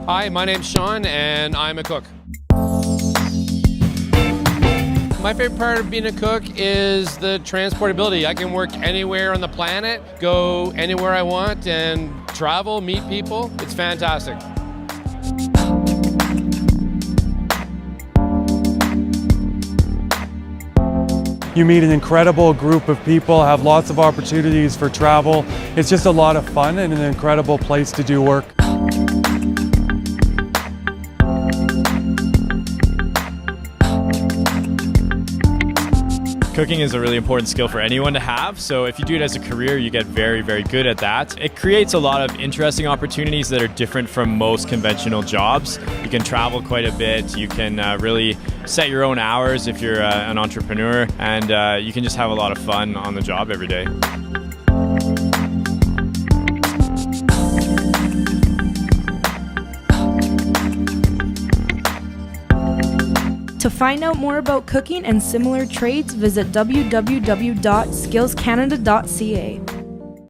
Hi, my name's Sean and I'm a cook. My favorite part of being a cook is the transportability. I can work anywhere on the planet, go anywhere I want, and travel, meet people. It's fantastic. You meet an incredible group of people, have lots of opportunities for travel. It's just a lot of fun and an incredible place to do work. Cooking is a really important skill for anyone to have, so if you do it as a career, you get very, very good at that. It creates a lot of interesting opportunities that are different from most conventional jobs. You can travel quite a bit, you can really set your own hours if you're an entrepreneur, and you can just have a lot of fun on the job every day. To find out more about cooking and similar trades, visit www.skillscanada.ca.